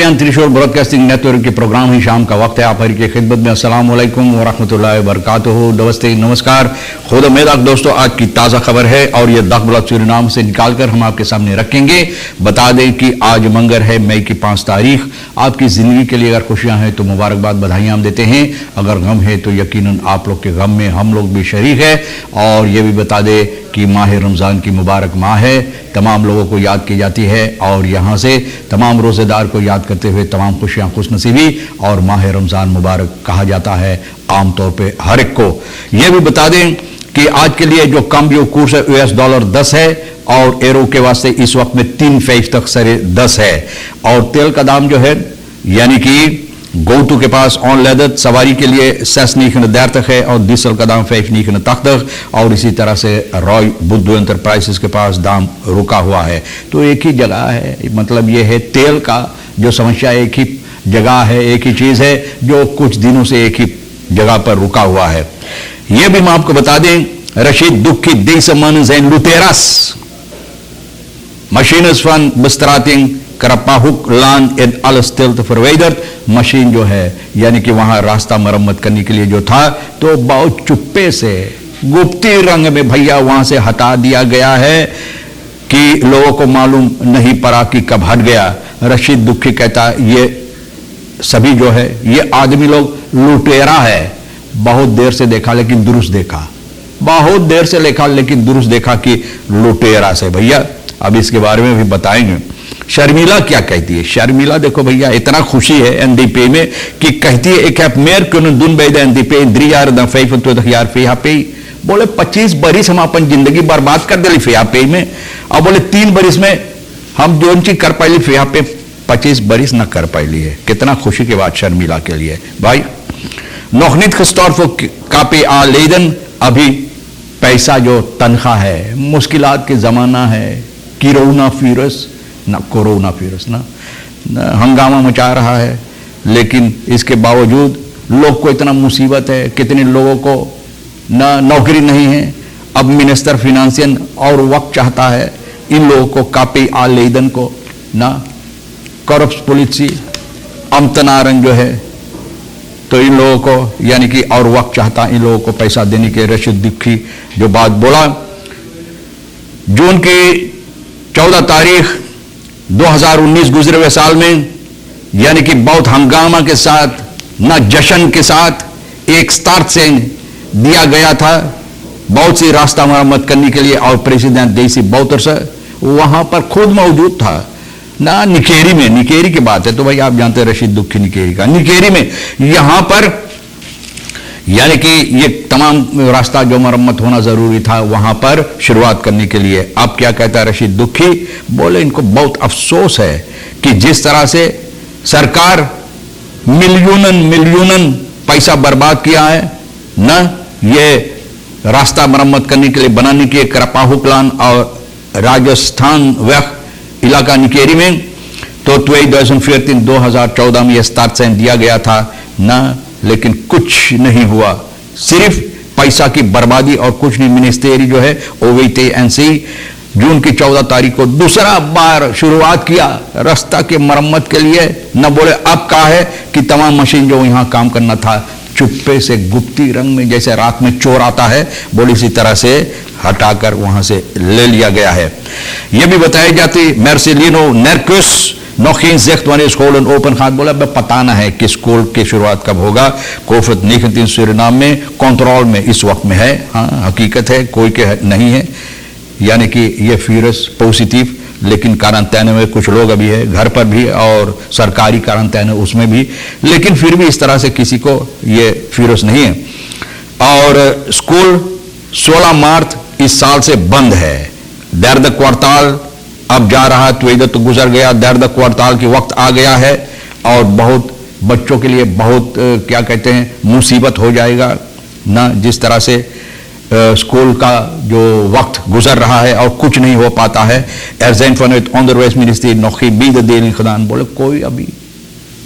आर्यन त्रिशूल broadcasting network के programme ही शाम का वक्त है। आप हर की खिदमत में अस्सलाम वालेकुम व रहमतुल्लाहि व बरकातुहू। नमस्ते, नमस्कार, खुद मेदाक दोस्तों। आज की ताज़ा खबर है और ये दाख ब्लॉक सूरीनाम से निकालकर हम आपके सामने रखेंगे। बता दें कि आज मंगर है, मई की 5 तारीख। आपकी ज़िंदगी के लिए अगर खुशियाँ हैं तो मुबारकबाद, बधाइयाँ हम देते हैं। अगर गम है तो यकीनन आप लोग के गम में हम लोग भी शरीक है। और ये भी बता दें कि माह रमज़ान की मुबारक माह है, तमाम लोगों को याद की जाती है और यहाँ से तमाम रोज़ेदार को याद करते हुए तमाम खुशियाँ खुशनसीबी और माह रमज़ान मुबारक कहा जाता है आम तौर पे हर एक को। यह भी बता दें कि आज के लिए जो कम जो कोर्स है US डॉलर 10 है और एरो के वास्ते इस वक्त में 3 तक सरे 10 है। और तेल का दाम जो है यानी कि गोतू के पास ऑन लेदत सवारी के लिए 6 देर तक है और डीजल का दाम 5 तक और इसी तरह से रॉय बुद्धू एंटरप्राइजेस के पास दाम रुका हुआ है। तो एक ही जगह है, मतलब ये है तेल का जो समस्या एक ही जगह है, एक ही चीज है जो कुछ दिनों से एक ही जगह पर रुका हुआ है। यह भी मैं आपको बता दें, रशीद दुखी deze mannen zijn Luthera's. Machines van bestrating, Krapahuk laan en alle stilte verwijderd। Machine जो है यानी कि वहां रास्ता मरम्मत करने के लिए जो था तो बहुत चुप्पे से गुप्ती रंग में भैया वहां से हटा दिया गया है कि लोगों को मालूम नहीं पड़ा कि कब हट गया। रशीद दुखी कहता ये सभी जो है ये आदमी लोग लुटेरा है। बहुत देर से देखा लेकिन दुरुस्त देखा, बहुत देर से देखा लेकिन दुरुस्त देखा कि लुटेरा से भैया। अब इसके बारे में भी बताएंगे। शर्मिला क्या कहती है? शर्मिला देखो भैया, इतना खुशी है एनडीपी में कि कहती है एक app mayor kunnen doen bij de NDP in 3 jaar dan 25 jaar VHP। बोले 25 बरिस हम अपन जिंदगी बर्बाद कर दिली VHP में। अब बोले 3 बरिस में हम जो चीज कर पाई VHP 25 बरिस न कर पाई है। कितना खुशी की बात शर्मिला के लिए भाई। nog niet gestort voor KPA leden। अभी पैसा जो तनख्वाह है, मुश्किलात के जमाना है, कोरोना वायरस ना हंगामा मचा रहा है, लेकिन इसके बावजूद लोग को इतना मुसीबत है। कितने लोगों को ना नौकरी नहीं है। अब मिनिस्टर फिनेंशियल और वक्त चाहता है इन लोगों को कापी आलेदन को ना करप्ट पॉलिसी अमतनारन जो है तो इन लोगों को यानी कि और वक्त चाहता इन लोगों को पैसा देने के। रशीद दुखी जो बात बोला, जून की 14 तारीख 2019 गुजरे हुए साल में यानी कि बहुत हंगामा के साथ ना जश्न के साथ एक स्टार्ट से दिया गया था बहुत सी रास्ता मरम्मत करने के लिए। और प्रेसिडेंट देसी बाउटर्स वहां पर खुद मौजूद था ना। निकेरी में, निकेरी की बात है तो भाई आप जानते हैं रशीद दुखी निकेरी का, निकेरी में यहां पर यानी कि ये तमाम रास्ता जो मरम्मत होना जरूरी था वहां पर शुरुआत करने के लिए। अब क्या कहता है रशीद दुखी? बोले इनको बहुत अफसोस है कि जिस तरह से सरकार मिलियन पैसा बर्बाद किया है ना ये रास्ता मरम्मत करने के लिए बनाने के क्रपाहू प्लान और राजस्थान वह इलाका निकेरी में तो 2014 में यह स्टार्ट साइन दिया गया था ना, लेकिन कुछ नहीं हुआ, सिर्फ पैसा की बर्बादी और कुछ नहीं। मिनिस्ट्री जो है OVTNC जून की 14 तारीख को दूसरा बार शुरुआत किया रास्ता के मरम्मत के लिए। न बोले अब कहा है कि तमाम मशीन जो यहां काम करना था चुप्पे से गुप्ती रंग में जैसे रात में चोर आता है बोले इसी तरह से हटाकर वहां से ले लिया गया है। यह भी बताई जाती Marcelino नेर्कुस nog geen zegt wanneer scholen open gaat। बोला पता ना है कि स्कूल की शुरुआत कब होगा। कोविड-19 सूरीनाम में कंट्रोल में इस वक्त में है। हाँ हकीकत है, कोई के नहीं है यानी कि ये वायरस पॉजिटिव, लेकिन क्वारंटाइन में कुछ लोग अभी है, घर पर भी और सरकारी क्वारंटाइन उसमें भी, लेकिन फिर भी इस तरह से किसी को ये वायरस नहीं है। और स्कूल 16 मार्च इस साल से बंद है। दर्द क्वार्टाल अब जा रहा है, तो तो गुजर गया, दर्द क्वार्टाल की वक्त आ गया है और बहुत बच्चों के लिए बहुत क्या कहते हैं मुसीबत हो जाएगा ना। जिस तरह से स्कूल का जो वक्त गुजर रहा है और कुछ नहीं हो पाता है। एर्जैन फनवेट ऑनरवाइज मिनिस्ट्री नौखी बीद देल खदान बोले कोई अभी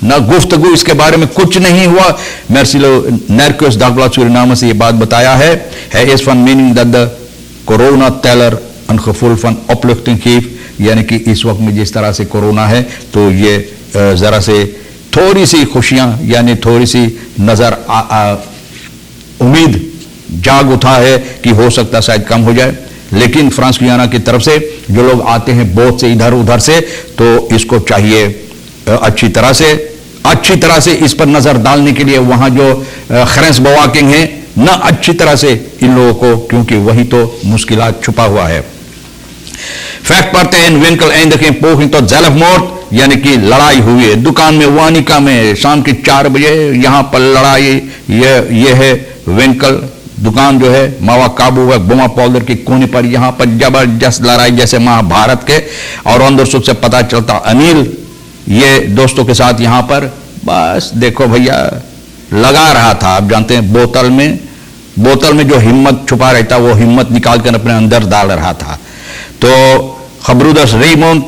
ना गुफ्तगू इसके बारे में कुछ नहीं हुआ। मार्सेलो नेर्कुस दागब्लाड सूरीनाम से ये बात बताया है इस fun meaning that the corona टेलर een gevoel van opluchting geeft, यानी कि इस वक्त में जिस तरह से कोरोना है तो ये जरा से थोड़ी सी खुशियां यानी थोड़ी सी नजर उम्मीद जाग उठा है कि हो सकता शायद कम हो जाए। लेकिन फ्रांस गुयाना की तरफ से जो लोग आते हैं बोट से इधर उधर से, तो इसको चाहिए अच्छी तरह से इस पर नजर डालने के लिए वहां जो खरेंस बवाकिंग है ना, अच्छी तरह से इन लोगों को, क्योंकि वही तो मुश्किलात छुपा हुआ है। फैक्ट पढ़ते हैं विंकल एंडकें पोखिंग तो जेलफमोर्ट यानी कि लड़ाई हुई है दुकान में वानिका में शाम के 4 बजे यहां पर लड़ाई। ये है विंकल दुकान जो है मावा काबू है बोमा पॉलर के कोने पर, यहां पर जबरदस्त लड़ाई जैसे महाभारत के। और अंदर सुख से पता चलता अनिल ये दोस्तों के साथ यहां पर बस देखो भैया लगा रहा था। आप जानते हैं बोतल में जो हिम्मत छुपा रहता वो हिम्मत निकाल कर अपने अंदर डाल रहा था। तो खबरूदस रेमोन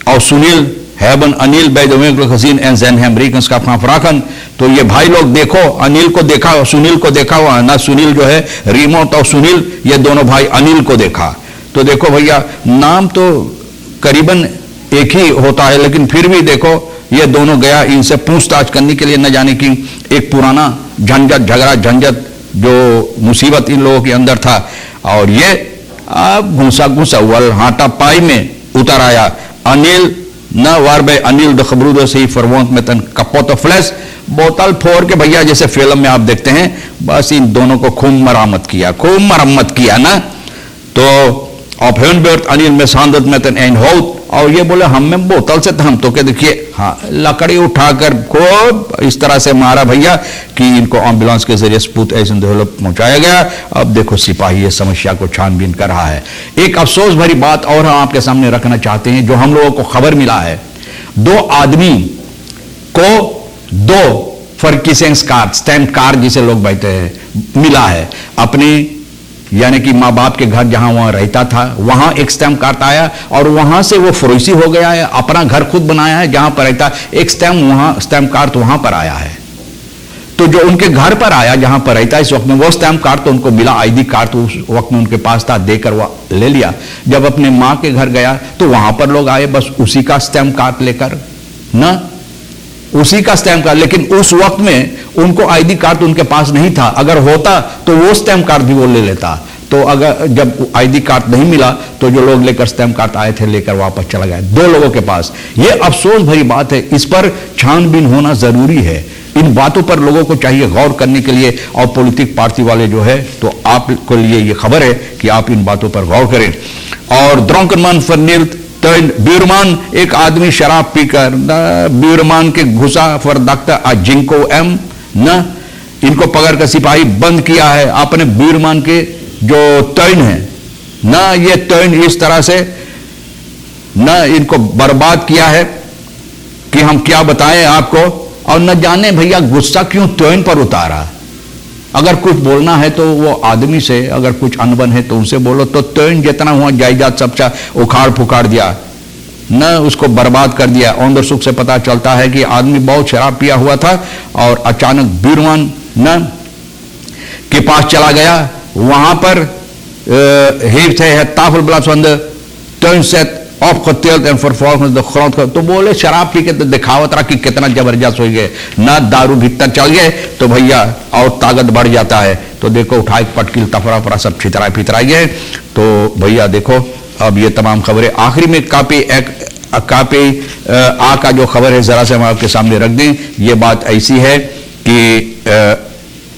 और सुनील हैबन अनिल बैदवेंकल हसीन एंड जैन हैमरिकन्स का फ्राकन। तो ये भाई लोग देखो, अनिल को देखा और सुनील को देखा हुआ ना, सुनील जो है रिमोट और सुनील ये दोनों भाई अनिल को देखा। तो देखो भैया नाम तो करीबन एक ही होता है, लेकिन फिर भी देखो ये दोनों गया इनसे पूछताछ करने के लिए, न जाने की एक पुराना झंझट झगड़ा झंझट जो मुसीबत इन लोगों के अंदर था। और ये अब घुसा वल हाटा पाई में उतर आया। अनिल न वार बे अनिल द खबरूदो से ही फरवंत में तन कपोत फ्लैश बोतल फोड़ के भैया जैसे फिल्म में आप देखते हैं, बस इन दोनों को खूब मरम्मत किया ना। तो ऑफेनबर्ट अनिल में सांदत में तन एंड हो। और ये बोले हम में बोतल से हम तो क्या देखिए हाँ लकड़ी उठाकर खूब इस तरह से मारा भैया कि इनको एम्बुलेंस के जरिए सपूत ऐसे पहुंचाया गया। अब देखो सिपाही ये समस्या को छानबीन कर रहा है। एक अफसोस भरी बात और हम आपके सामने रखना चाहते हैं, जो हम लोगों को खबर मिला है, 2 आदमी को 2 फर्की स्टैम्प कार्ड जिसे लोग कहते हैं मिला है। अपनी यानी कि माँ बाप के घर जहां वहां रहता था वहां एक स्टैम्प कार्ड आया और वहां से वो फरोसी हो गया है, अपना घर खुद बनाया है जहां पर रहता, एक स्टैम्प कार्ड वहां पर आया है। तो जो उनके घर पर आया जहां पर रहता इस वक्त में वो स्टैम्प कार्ड तो उनको मिला, आईडी कार्ड तो उस वक्त में उनके पास था, देकर वो ले लिया। जब अपने माँ के घर गया तो वहां पर लोग आए बस उसी का स्टैम्प कार्ड लेकर ना, उसी का स्टैम्प कार्ड। लेकिन उस वक्त में उनको आईडी कार्ड उनके पास नहीं था, अगर होता तो वो स्टैम्प कार्ड भी वो ले लेता। तो अगर जब आईडी कार्ड नहीं मिला तो जो लोग लेकर स्टैम्प कार्ड आए थे लेकर वापस चला गया 2 लोगों के पास। ये अफसोस भरी बात है, इस पर छानबीन होना जरूरी है। इन बातों पर लोगों को चाहिए गौर करने के लिए, और पॉलिटिक पार्टी वाले जो है तो आपके लिए ये खबर है कि आप इन बातों पर गौर करें। और ड्रंकनमैन फर्निल्ट ब्यूरमान एक आदमी शराब पीकर ब्यूरमान के घुसा फॉर डॉक्टर जिंको एम न, इनको पकड़ कर सिपाही बंद किया है। आपने ब्यूरमान के जो तैन है ना, ये तैन इस तरह से न इनको बर्बाद किया है कि हम क्या बताएं आपको। और न जाने भैया गुस्सा क्यों तैन पर उतारा। अगर कुछ बोलना है तो वो आदमी से, अगर कुछ अनबन है तो उनसे बोलो। तो तैन जितना हुआ जायदाद सब उखाड़ फुखाड़ दिया न, उसको बर्बाद कर दिया। औंदर सुख से पता चलता है कि आदमी बहुत शराब पिया हुआ था और अचानक बीरवान न के पास चला गया। वहां पर heeft hij het tafelblad van de tuinset opgeteeld en vervolgens de grond तो बोले शराब पी के तो दिखावत रहा कि कितना जबरदस्त हो गए ना, दारू भीतर चल गए तो भैया और ताकत बढ़ जाता है। तो देखो उठाए पटकील तफरा परा सब छितराए फितराए गए। तो भैया देखो अब ये तमाम खबरें आखिरी में कापी आ का जो खबर है जरा से हम आपके सामने रख दें। ये बात ऐसी है कि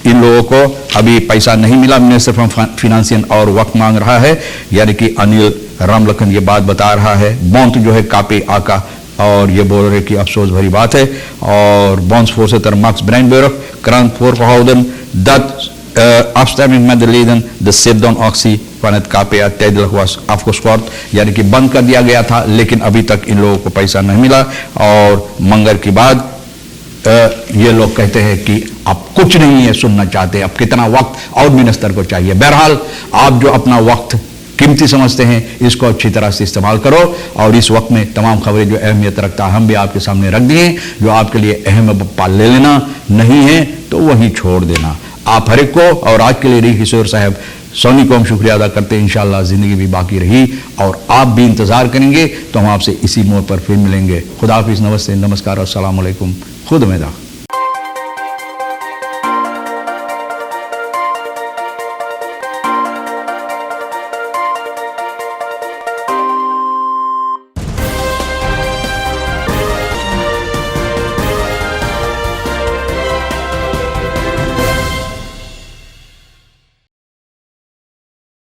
इन लोगों को अभी पैसा नहीं मिला, मिनिस्टर फ्रॉम फिनेंशियल और वक्त मांग रहा है, यानी कि अनिल रामलखन ये बात बता रहा है। बॉन्ट जो है कापे आका और ये बोल रहे कि अफसोस भरी बात है। और बॉन्स फोर्सेटर मार्क्स ब्रांडबर्ग krant voorgehouden dat afstemming met de leden de sit-down actie van het KPA tijdelijk was afgeschort, यानी कि बंद कर दिया गया था, लेकिन अभी तक इन लोगों को पैसा नहीं मिला। और मंगर के बाद ये लोग कहते हैं कि आप कुछ नहीं है सुनना चाहते, अब कितना वक्त और मिनिस्टर को चाहिए। बहरहाल आप जो अपना वक्त कीमती समझते हैं इसको अच्छी तरह से इस्तेमाल करो। और इस वक्त में तमाम खबरें जो अहमियत रखता है हम भी आपके सामने रख दिए। जो आपके लिए अहम पाल ले लेना, नहीं है तो वहीं छोड़ देना। आप हर एक को और आज के लिए री किशोर साहब सोनी को हम शुक्रिया अदा करते हैं। इंशाअल्लाह ज़िंदगी भी बाकी रही और आप भी इंतज़ार करेंगे तो हम आपसे इसी मोड़ पर फिर मिलेंगे। खुदा हाफिज़, नमस्ते, नमस्कार और अस्सलाम वालेकुम। खुद में